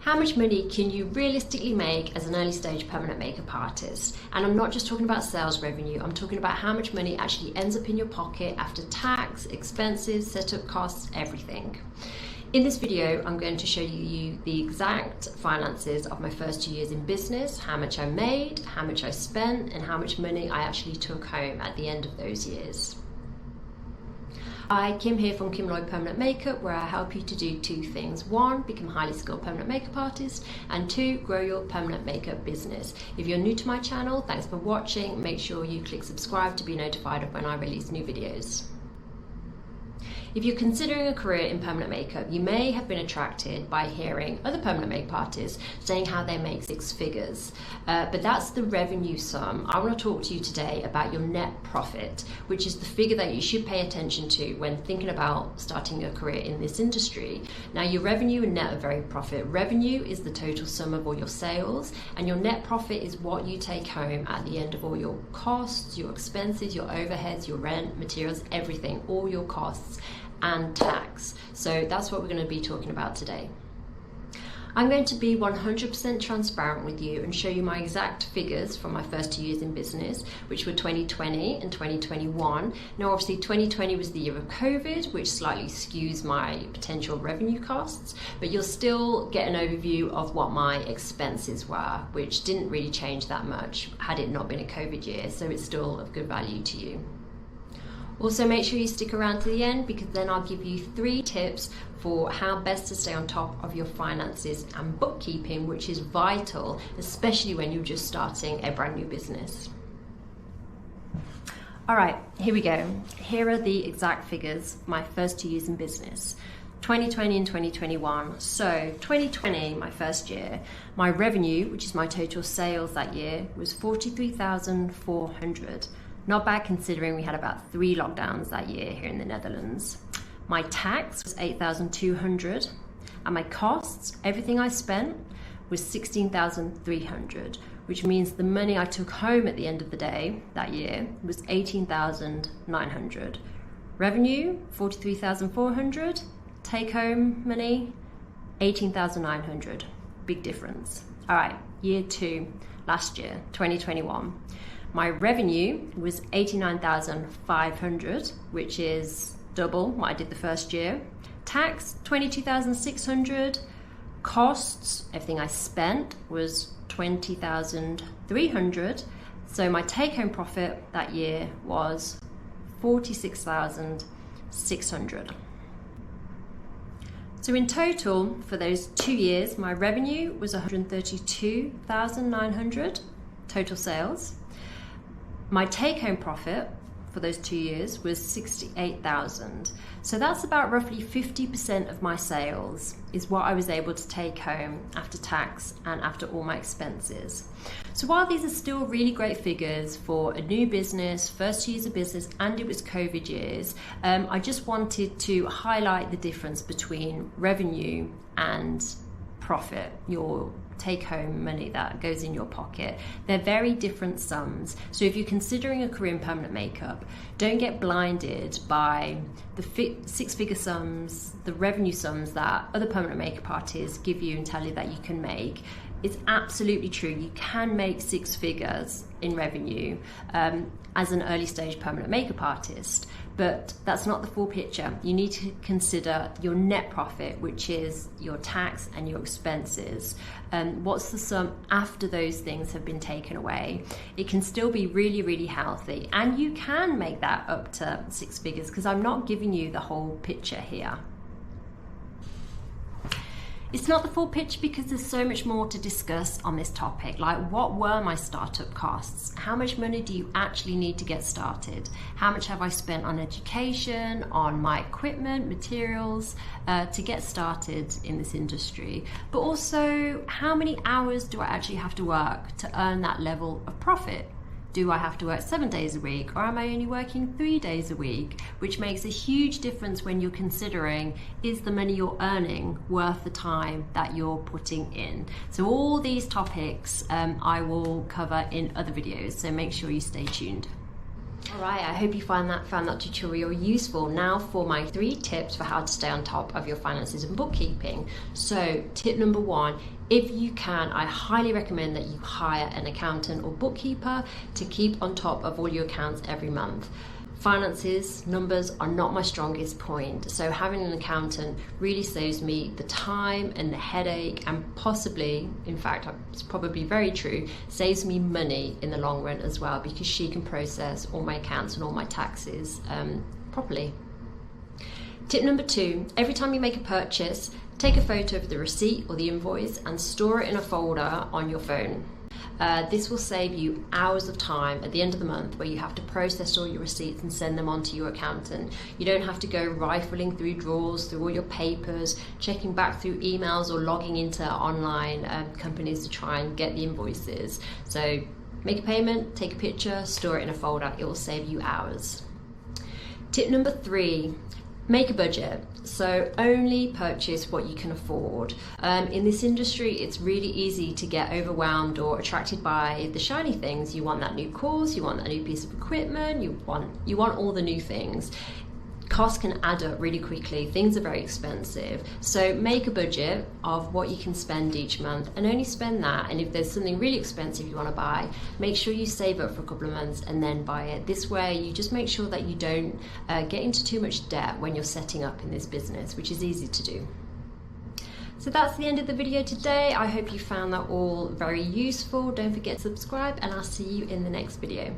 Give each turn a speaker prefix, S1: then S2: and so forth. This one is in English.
S1: How much money can you realistically make as an early stage permanent makeup artist? And I'm not just talking about sales revenue, I'm talking about how much money actually ends up in your pocket after tax, expenses, setup costs, everything. In this video, I'm going to show you the exact finances of my first 2 years in business, how much I made, how much I spent, and how much money I actually took home at the end of those years. Hi, Kim here from Kim Lloyd Permanent Makeup, where I help you to do two things. One, become a highly skilled permanent makeup artist, and two, grow your permanent makeup business. If you're new to my channel, thanks for watching. Make sure you click subscribe to be notified of when I release new videos. If you're considering a career in permanent makeup, you may have been attracted by hearing other permanent makeup artists saying how they make six figures, but that's the revenue sum. I want to talk to you today about your net profit, which is the figure that you should pay attention to when thinking about starting a career in this industry. Now, your revenue and net are very profit. Revenue is the total sum of all your sales, and your net profit is what you take home at the end of all your costs, your expenses, your overheads, your rent, materials, everything, all your costs and tax. So that's what we're going to be talking about today. I'm going to be 100% transparent with you and show you my exact figures from my first 2 years in business, which were 2020 and 2021. Now, obviously 2020 was the year of COVID, which slightly skews my potential revenue costs, but you'll still get an overview of what my expenses were, which didn't really change that much had it not been a COVID year, so it's still of good value to you. Also, make sure you stick around to the end, because then I'll give you 3 tips for how best to stay on top of your finances and bookkeeping, which is vital, especially when you're just starting a brand new business. All right, here we go. Here are the exact figures for my first 2 years in business. 2020 and 2021. So 2020, my first year, my revenue, which is my total sales that year, was 43,400. Not bad considering we had about 3 lockdowns that year here in the Netherlands. My tax was 8,200, and my costs, everything I spent, was 16,300, which means the money I took home at the end of the day that year was 18,900. Revenue, 43,400. Take home money, 18,900. Big difference. All right, year 2, last year, 2021. My revenue was 89,500, which is double what I did the first year. Tax, 22,600. Costs, everything I spent, was 20,300. So my take-home profit that year was 46,600. So in total, for those 2 years, my revenue was 132,900 total sales. My take-home profit for those 2 years was 68,000. So that's about roughly 50% of my sales is what I was able to take home after tax and after all my expenses. So while these are still really great figures for a new business, first 2 years of business, and it was COVID years, I just wanted to highlight the difference between revenue and profit, your take-home money that goes in your pocket. They're very different sums. So if you're considering a career in permanent makeup, don't get blinded by the six-figure sums, the revenue sums that other permanent makeup artists give you and tell you that you can make. It's absolutely true. You can make 6 figures in revenue as an early stage permanent makeup artist, but that's not the full picture. You need to consider your net profit, which is your tax and your expenses. What's the sum after those things have been taken away? It can still be really, really healthy, and you can make that up to 6 figures, because I'm not giving you the whole picture here. It's not the full picture because there's so much more to discuss on this topic. Like, what were my startup costs? How much money do you actually need to get started? How much have I spent on education, on my equipment, materials, to get started in this industry? But also, how many hours do I actually have to work to earn that level of profit? Do I have to work 7 days a week, or am I only working 3 days a week? Which makes a huge difference when you're considering, is the money you're earning worth the time that you're putting in? So all these topics I will cover in other videos, so make sure you stay tuned. Alright, I hope you found that tutorial useful. Now for my 3 tips for how to stay on top of your finances and bookkeeping. So tip number 1, if you can, I highly recommend that you hire an accountant or bookkeeper to keep on top of all your accounts every month. Finances, numbers are not my strongest point, so having an accountant really saves me the time and the headache, and possibly, in fact it's probably very true, saves me money in the long run as well, because she can process all my accounts and all my taxes properly. Tip number 2, every time you make a purchase, take a photo of the receipt or the invoice and store it in a folder on your phone. This will save you hours of time at the end of the month where you have to process all your receipts and send them on to your accountant. You don't have to go rifling through drawers, through all your papers, checking back through emails or logging into online companies to try and get the invoices. So make a payment, take a picture, store it in a folder. It will save you hours. Tip number 3, make a budget. So only purchase what you can afford. In this industry, it's really easy to get overwhelmed or attracted by the shiny things. You want that new course, you want that new piece of equipment, you want all the new things. Costs can add up really quickly. Things are very expensive. So make a budget of what you can spend each month and only spend that. And if there's something really expensive you want to buy, make sure you save up for a couple of months and then buy it. This way you just make sure that you don't get into too much debt when you're setting up in this business, which is easy to do. So that's the end of the video today. I hope you found that all very useful. Don't forget to subscribe and I'll see you in the next video.